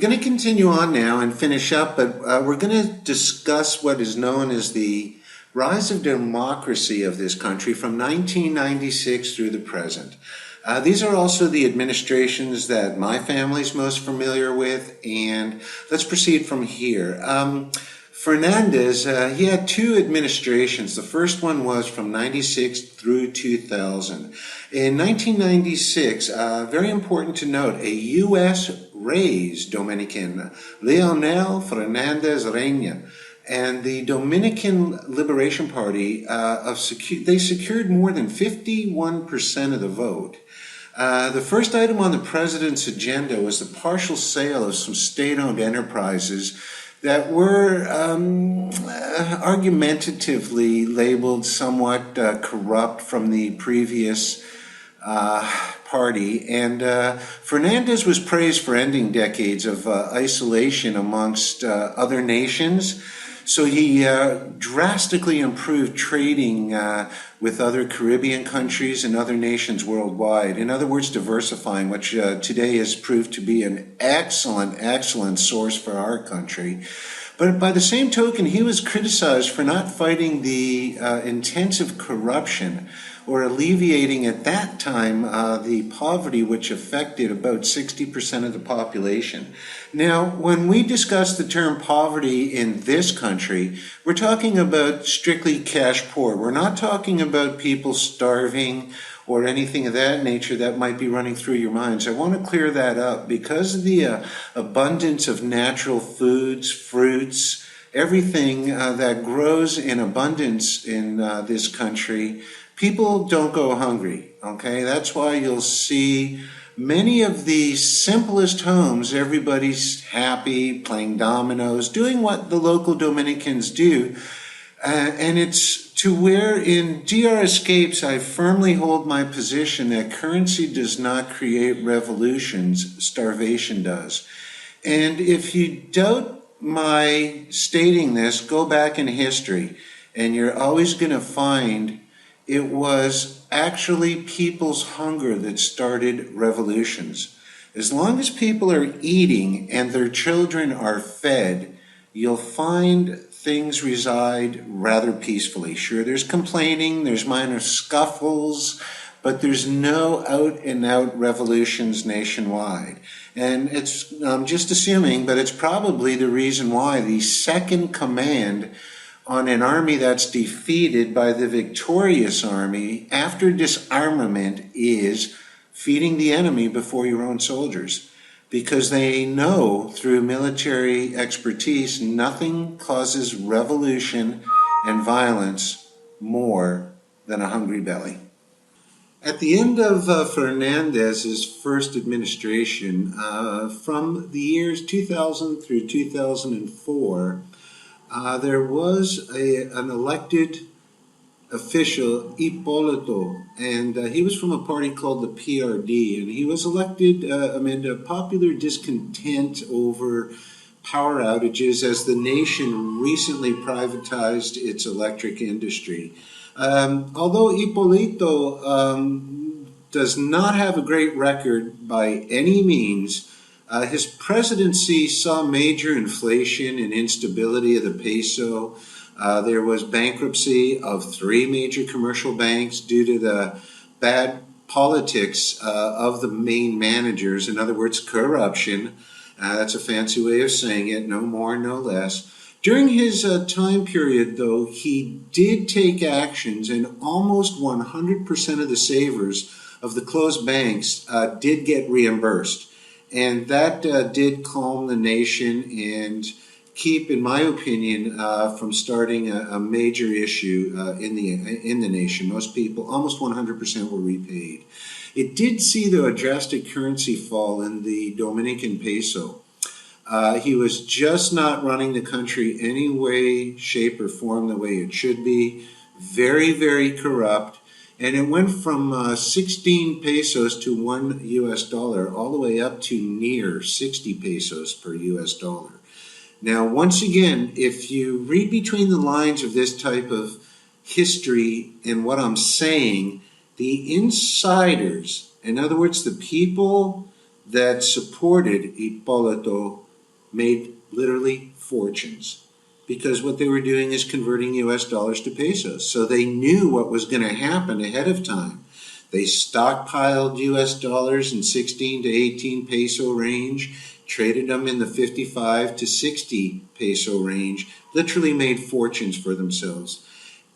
going to continue on now and finish up, but we're going to discuss what is known as the rise of democracy of this country from 1996 through the present. These are also the administrations that my family's most familiar with, and let's proceed from here. Fernandez, he had two administrations. The first one was from 96 through 2000. In 1996, very important to note, a U.S. raised Dominican, Leonel Fernandez Reina, and the Dominican Liberation Party, they secured more than 51% of the vote. The first item on the president's agenda was the partial sale of some state-owned enterprises that were argumentatively labeled somewhat corrupt from the previous party. And Fernandez was praised for ending decades of isolation amongst other nations. So he drastically improved trading with other Caribbean countries and other nations worldwide. In other words, diversifying, which today has proved to be an excellent source for our country. But by the same token, he was criticized for not fighting the intensive corruption or alleviating at that time the poverty which affected about 60% of the population. Now, when we discuss the term poverty in this country, we're talking about strictly cash poor. We're not talking about people starving or anything of that nature that might be running through your minds. I want to clear that up. Because of the abundance of natural foods, fruits, everything that grows in abundance in this country, people don't go hungry, okay? That's why you'll see many of the simplest homes, everybody's happy, playing dominoes, doing what the local Dominicans do. And it's to where in DR Escapes, I firmly hold my position that currency does not create revolutions, starvation does. And if you doubt my stating this, go back in history, and you're always going to find it was actually people's hunger that started revolutions. As long as people are eating and their children are fed, you'll find things reside rather peacefully. Sure, there's complaining, there's minor scuffles, but there's no out-and-out revolutions nationwide. And it's, I'm just assuming, but it's probably the reason why the second command on an army that's defeated by the victorious army after disarmament is feeding the enemy before your own soldiers. Because they know through military expertise, nothing causes revolution and violence more than a hungry belly. At the end of Fernandez's first administration, from the years 2000 through 2004, there was an elected official, Hipólito, and he was from a party called the PRD, and he was elected amid a popular discontent over power outages as the nation recently privatized its electric industry. Although Hipólito does not have a great record by any means, his presidency saw major inflation and instability of the peso. There was bankruptcy of 3 major commercial banks due to the bad politics of the main managers. In other words, corruption. That's a fancy way of saying it, no more, no less. During his time period, though, he did take actions, and almost 100% of the savers of the closed banks did get reimbursed. And that did calm the nation and keep, in my opinion, from starting a major issue in the nation. Most people, almost 100%, were repaid. It did see, though, a drastic currency fall in the Dominican peso. He was just not running the country any way, shape, or form the way it should be. Very, very corrupt. And it went from 16 pesos to $1 US, all the way up to near 60 pesos per US dollar. Now, once again, if you read between the lines of this type of history and what I'm saying, the insiders, in other words, the people that supported Hipólito, made literally fortunes, because what they were doing is converting US dollars to pesos. So they knew what was going to happen ahead of time. They stockpiled US dollars in 16 to 18 peso range, traded them in the 55 to 60 peso range, literally made fortunes for themselves.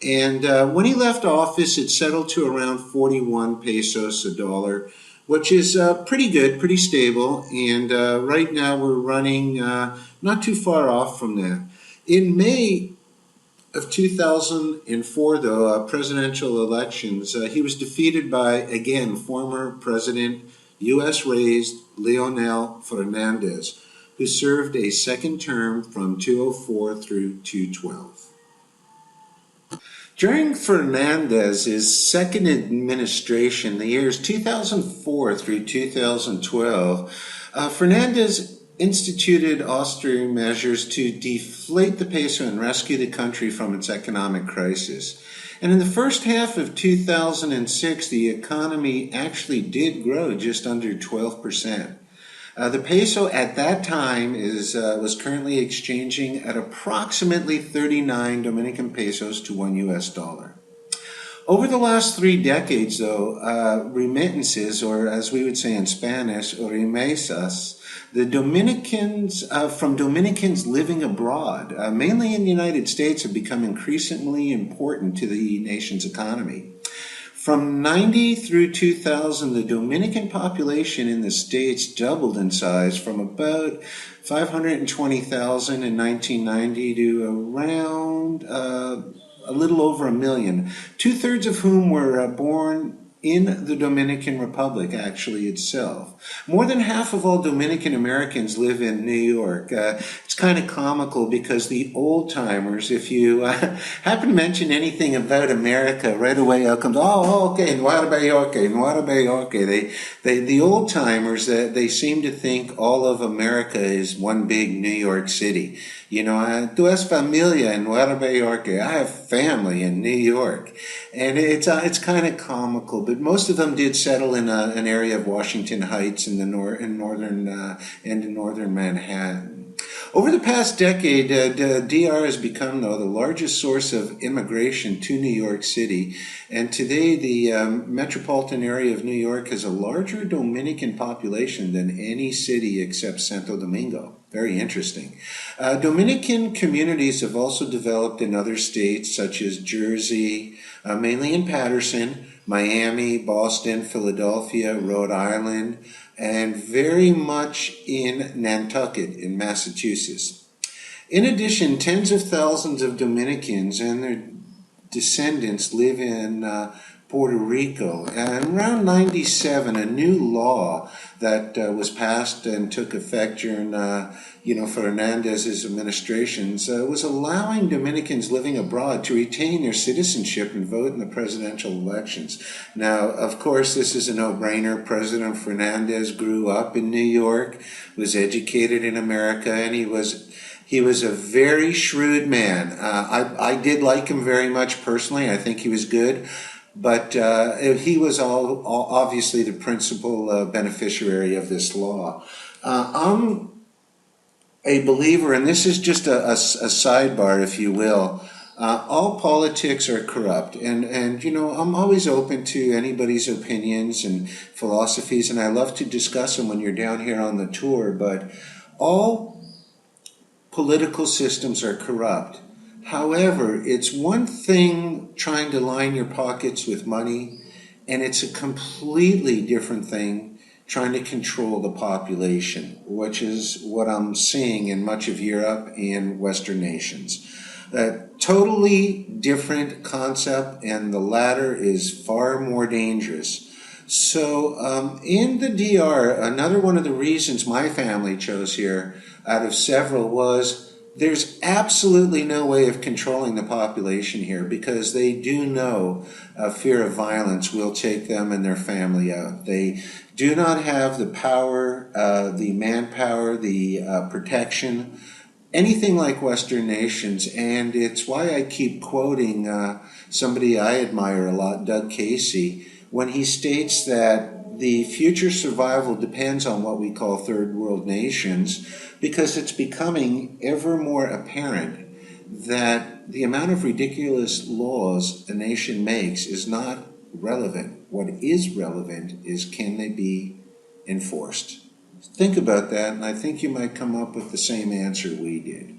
And when he left office, it settled to around 41 pesos a dollar, which is pretty good, pretty stable. And right now we're running not too far off from that. In May of 2004, though, presidential elections, he was defeated by, again, former President, U.S. raised Leonel Fernandez, who served a second term from 2004 through 2012. During Fernandez's second administration, the years 2004 through 2012, Fernandez instituted austere measures to deflate the peso and rescue the country from its economic crisis. And in the first half of 2006, the economy actually did grow just under 12%. The peso at that time was currently exchanging at approximately 39 Dominican pesos to one US dollar. Over the last 3 decades, though, remittances, or as we would say in Spanish, remesas, the Dominicans, from Dominicans living abroad, mainly in the United States, have become increasingly important to the nation's economy. From 90 through 2000, the Dominican population in the States doubled in size from about 520,000 in 1990 to around a little over 1 million, 2/3 of whom were born in the Dominican Republic, actually, itself. More than half of all Dominican Americans live in New York. It's kind of comical because the old-timers, if you happen to mention anything about America, right away out comes, okay, Nueva York. The old-timers, they seem to think all of America is one big New York City. You know, tú es familia en Nueva York. I have family in New York. And it's kind of comical, but most of them did settle in an area of Washington Heights in the northern Manhattan. Over the past decade, DR has become, though, the largest source of immigration to New York City. And today, the metropolitan area of New York has a larger Dominican population than any city except Santo Domingo. Very interesting. Dominican communities have also developed in other states such as Jersey, mainly in Paterson, Miami, Boston, Philadelphia, Rhode Island, and very much in Nantucket in Massachusetts. In addition, tens of thousands of Dominicans and their descendants live in Puerto Rico. And around 97, a new law that was passed and took effect during Fernandez's administrations was allowing Dominicans living abroad to retain their citizenship and vote in the presidential elections. Now, of course, this is a no-brainer. President Fernandez grew up in New York, was educated in America, and he was a very shrewd man. I did like him very much personally. I think he was good. But he was obviously the principal beneficiary of this law. I'm a believer, and this is just a sidebar, if you will. All politics are corrupt, and I'm always open to anybody's opinions and philosophies, and I love to discuss them when you're down here on the tour. But all political systems are corrupt. However, it's one thing trying to line your pockets with money, and it's a completely different thing trying to control the population, which is what I'm seeing in much of Europe and Western nations. A totally different concept, and the latter is far more dangerous. So in the DR, another one of the reasons my family chose here out of several was there's absolutely no way of controlling the population here because they do know fear of violence will take them and their family out. They do not have the power, the manpower, the protection, anything like Western nations. And it's why I keep quoting somebody I admire a lot, Doug Casey, when he states that the future survival depends on what we call third world nations, because it's becoming ever more apparent that the amount of ridiculous laws a nation makes is not relevant. What is relevant is, can they be enforced? Think about that, and I think you might come up with the same answer we did.